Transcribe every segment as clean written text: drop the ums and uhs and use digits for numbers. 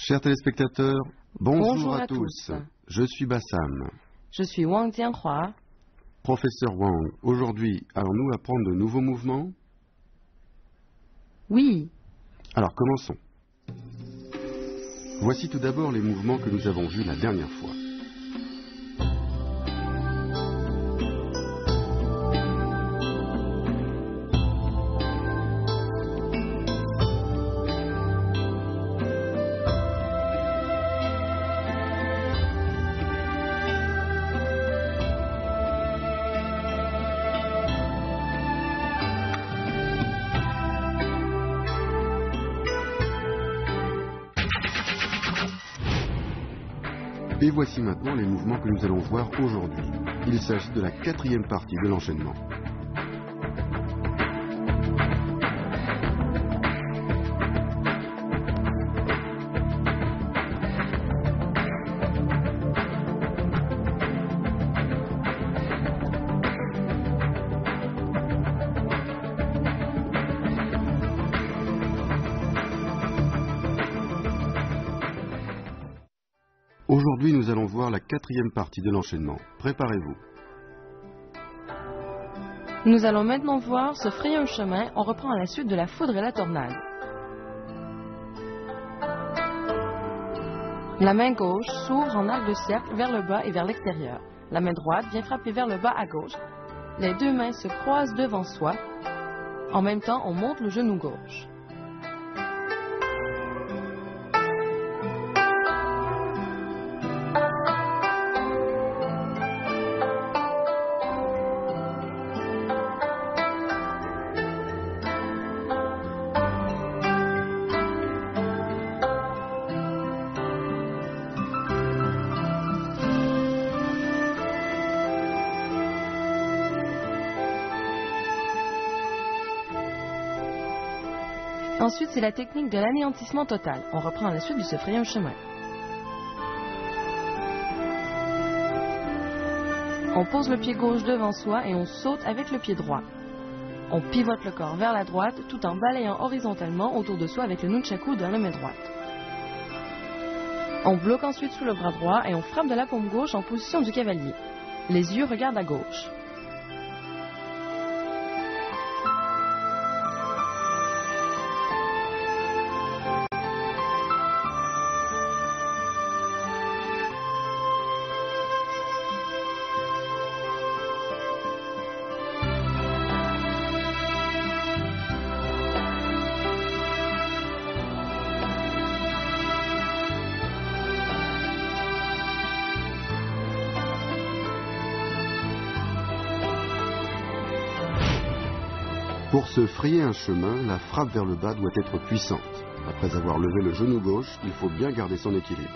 Chers téléspectateurs, bonjour à tous. tous. Je suis Bassam. Je suis Wang Jianhua. Professeur Wang, aujourd'hui, allons-nous apprendre de nouveaux mouvements? Oui, Alors, commençons. Voici tout d'abord les mouvements que nous avons vus la dernière fois. Et voici maintenant les mouvements que nous allons voir aujourd'hui. Il s'agit de la quatrième partie de l'enchaînement. Aujourd'hui, nous allons voir la quatrième partie de l'enchaînement. Préparez-vous. nous allons maintenant voir se frayer un chemin. On reprend à la suite de la foudre et la tornade. La main gauche s'ouvre en arc de cercle vers le bas et vers l'extérieur. La main droite vient frapper vers le bas à gauche. Les deux mains se croisent devant soi. En même temps, on monte le genou gauche. Ensuite, c'est la technique de l'anéantissement total. On reprend à la suite de se frayer un chemin. On pose le pied gauche devant soi et on saute avec le pied droit. On pivote le corps vers la droite tout en balayant horizontalement autour de soi avec le nunchaku dans la main droite. On bloque ensuite sous le bras droit et on frappe de la paume gauche en position du cavalier. Les yeux regardent à gauche. Pour se frayer un chemin, la frappe vers le bas doit être puissante. Après avoir levé le genou gauche, il faut bien garder son équilibre.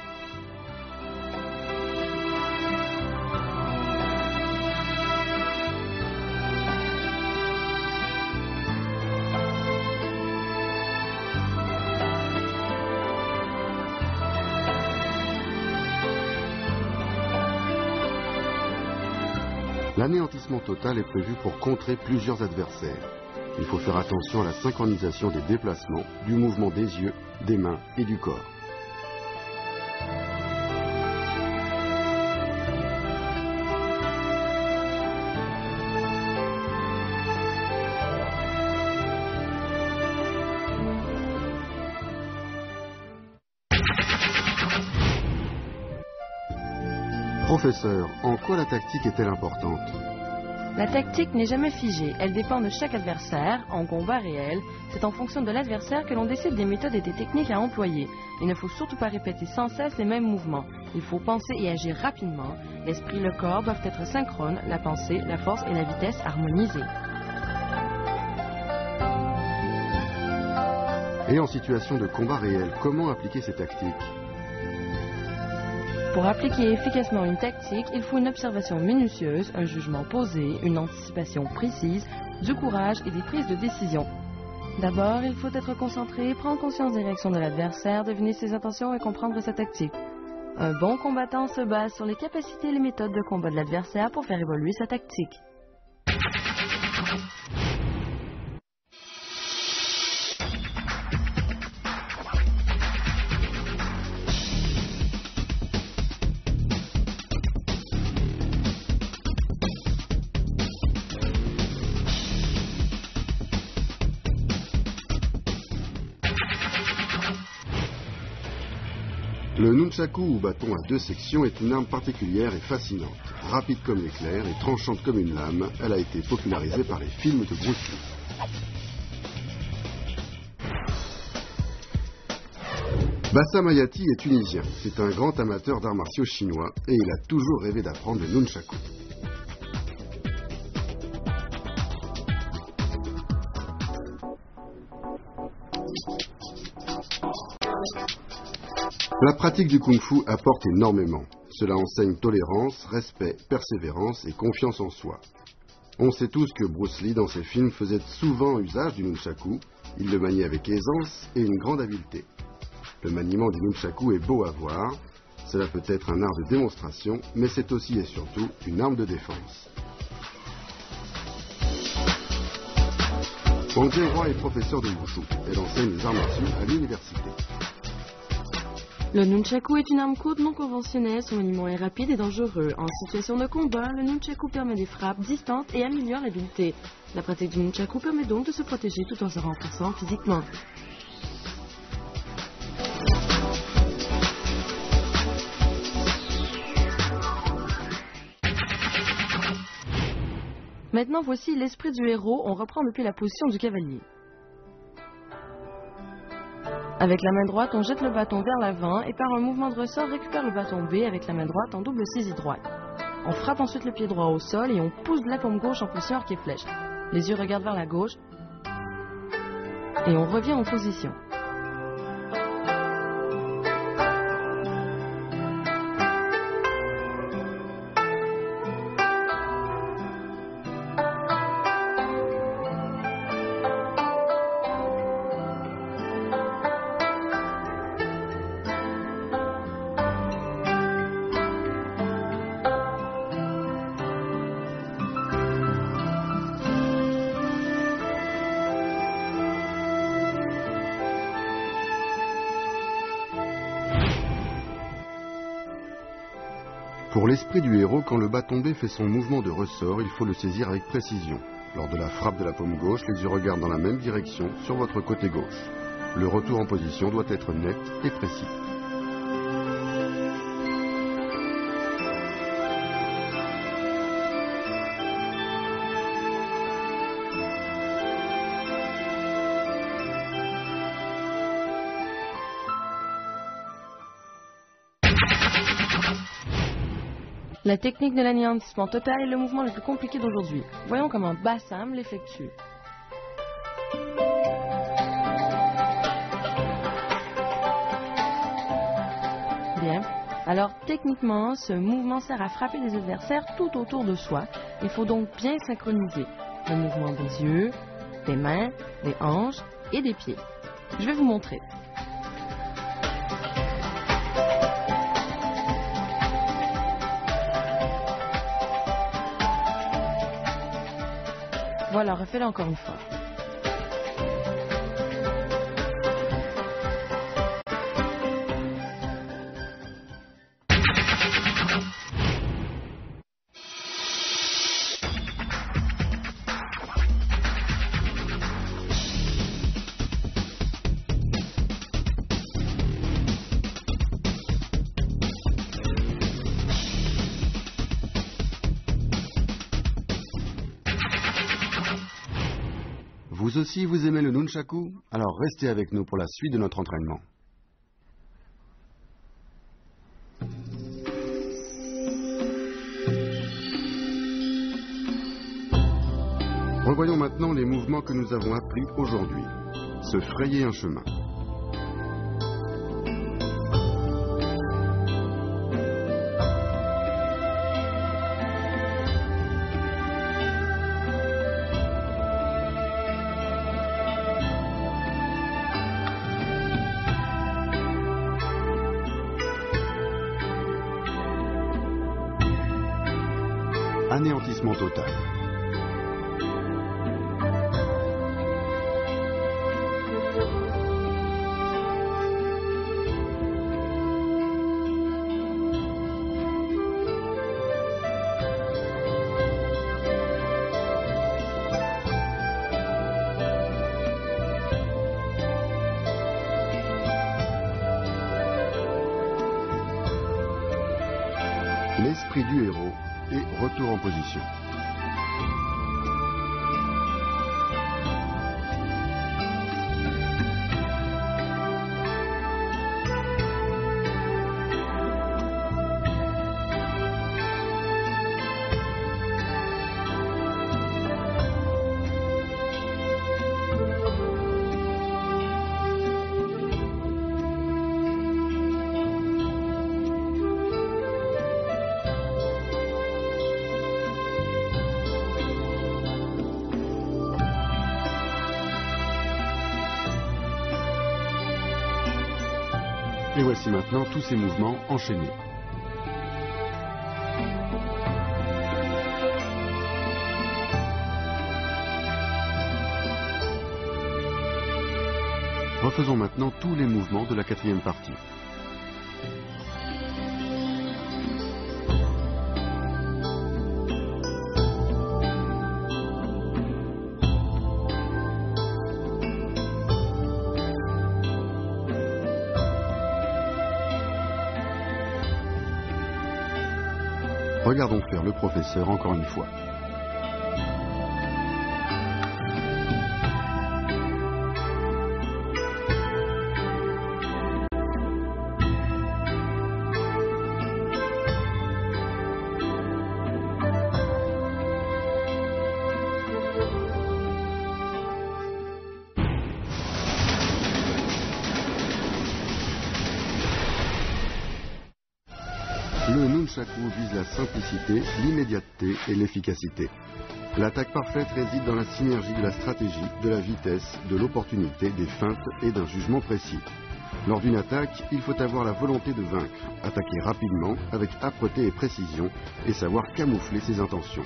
L'anéantissement total est prévu pour contrer plusieurs adversaires. Il faut faire attention à la synchronisation des déplacements, du mouvement des yeux, des mains et du corps. Professeur, en quoi la tactique est-elle importante? La tactique n'est jamais figée, elle dépend de chaque adversaire. En combat réel, c'est en fonction de l'adversaire que l'on décide des méthodes et des techniques à employer. Il ne faut surtout pas répéter sans cesse les mêmes mouvements. Il faut penser et agir rapidement. L'esprit et le corps doivent être synchrones, la pensée, la force et la vitesse harmonisées. Et en situation de combat réel, comment appliquer ces tactiques? Pour appliquer efficacement une tactique, il faut une observation minutieuse, un jugement posé, une anticipation précise, du courage et des prises de décision. D'abord, il faut être concentré, prendre conscience des réactions de l'adversaire, deviner ses intentions et comprendre sa tactique. Un bon combattant se base sur les capacités et les méthodes de combat de l'adversaire pour faire évoluer sa tactique. Le nunchaku ou bâton à 2 sections est une arme particulière et fascinante. Rapide comme l'éclair et tranchante comme une lame, elle a été popularisée par les films de Bruce Lee. Bassam Hayati est tunisien. C'est un grand amateur d'arts martiaux chinois et il a toujours rêvé d'apprendre le nunchaku. La pratique du kung-fu apporte énormément. Cela enseigne tolérance, respect, persévérance et confiance en soi. On sait tous que Bruce Lee, dans ses films, faisait souvent usage du nunchaku. Il le maniait avec aisance et une grande habileté. Le maniement du nunchaku est beau à voir. Cela peut être un art de démonstration, mais c'est aussi et surtout une arme de défense. Wang Jianhua est professeur de wushu. Elle enseigne les arts martiaux à l'université. Le nunchaku est une arme courte non conventionnelle, son maniement est rapide et dangereux. En situation de combat, le nunchaku permet des frappes distantes et améliore l'habileté. La pratique du nunchaku permet donc de se protéger tout en se renforçant physiquement. Maintenant, voici l'esprit du héros. On reprend depuis la position du cavalier. Avec la main droite, on jette le bâton vers l'avant et par un mouvement de ressort, récupère le bâton B avec la main droite en double saisie droite. On frappe ensuite le pied droit au sol et on pousse de la paume gauche en position arc-et-flèche. Les yeux regardent vers la gauche et on revient en position. Pour l'esprit du héros, quand le bâton B fait son mouvement de ressort, il faut le saisir avec précision. Lors de la frappe de la paume gauche, les yeux regardent dans la même direction, sur votre côté gauche. Le retour en position doit être net et précis. La technique de l'anéantissement total est le mouvement le plus compliqué d'aujourd'hui. Voyons comment Bassam l'effectue. Bien. Alors, techniquement, ce mouvement sert à frapper les adversaires tout autour de soi. Il faut donc bien synchroniser le mouvement des yeux, des mains, des hanches et des pieds. Je vais vous montrer. Voilà, refais-le encore une fois. Vous aussi, vous aimez le nunchaku? Alors restez avec nous pour la suite de notre entraînement. Revoyons maintenant les mouvements que nous avons appris aujourd'hui. Se frayer un chemin. Anéantissement total. l'esprit du héros et retour en position. Et voici maintenant tous ces mouvements enchaînés. Refaisons maintenant tous les mouvements de la quatrième partie. Regardons faire le professeur encore une fois. Le nunchaku vise la simplicité, l'immédiateté et l'efficacité. L'attaque parfaite réside dans la synergie de la stratégie, de la vitesse, de l'opportunité, des feintes et d'un jugement précis. Lors d'une attaque, il faut avoir la volonté de vaincre, attaquer rapidement, avec âpreté et précision, et savoir camoufler ses intentions.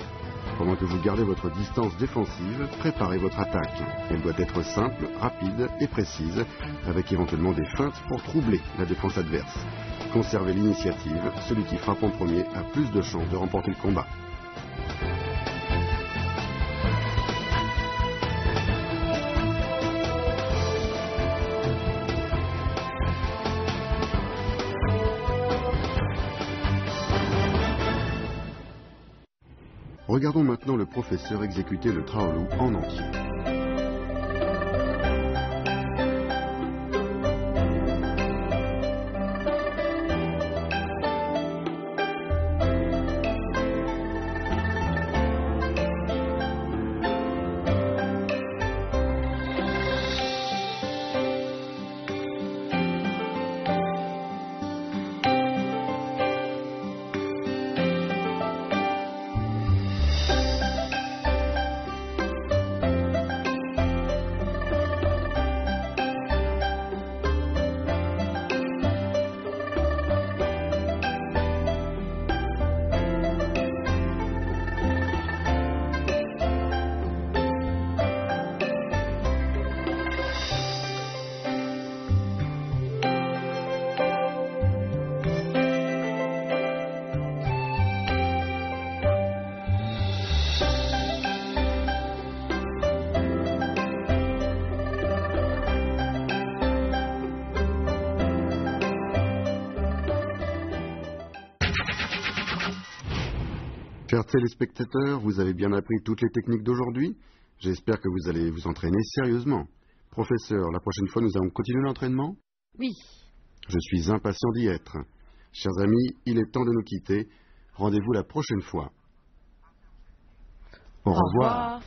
Pendant que vous gardez votre distance défensive, préparez votre attaque. Elle doit être simple, rapide et précise, avec éventuellement des feintes pour troubler la défense adverse. Conservez l'initiative, celui qui frappe en premier a plus de chances de remporter le combat. Regardons maintenant le professeur exécuter le Traolu en entier. Chers téléspectateurs, vous avez bien appris toutes les techniques d'aujourd'hui. J'espère que vous allez vous entraîner sérieusement. Professeur, la prochaine fois, nous allons continuer l'entraînement ? Oui. Je suis impatient d'y être. Chers amis, il est temps de nous quitter. Rendez-vous la prochaine fois. Au revoir.